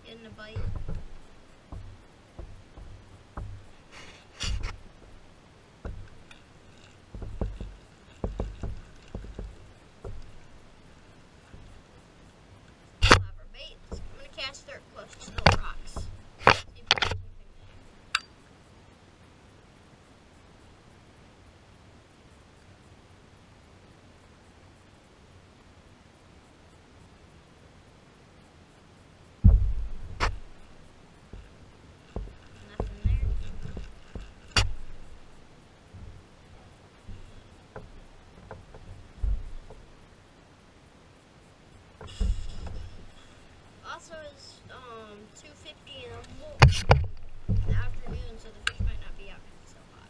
getting a bite. Clever baits. I'm gonna cast dirt close to the rocks. See if we can catch anything there. Nothing there. Also, it's 2:50 in the afternoon, so the fish might not be out so hot.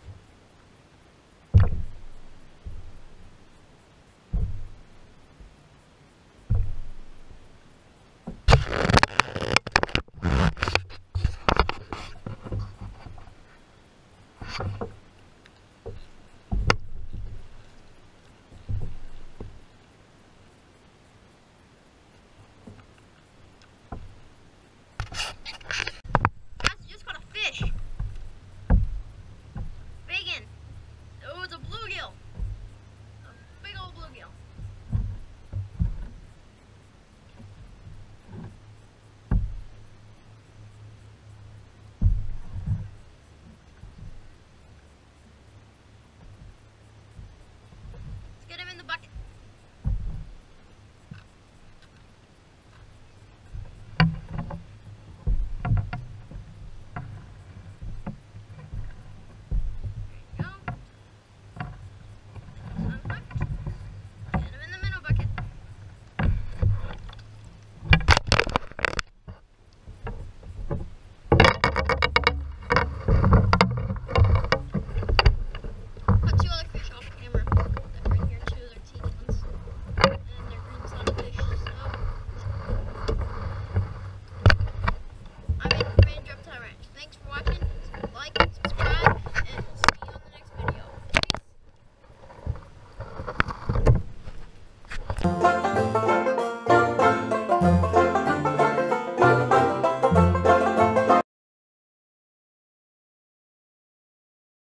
Guys, just caught a fish. Big one. Oh, it's a bluegill. A big old bluegill. Let's get him in the bucket. There you go. Unhooked. Get him in the middle bucket. Caught two other fish off camera that were in here too. They're teeny ones. And they're green sunfish, so I'm in Drop Time Ranch. Thanks for watching. Like, subscribe, and we'll see you on the next video. Peace.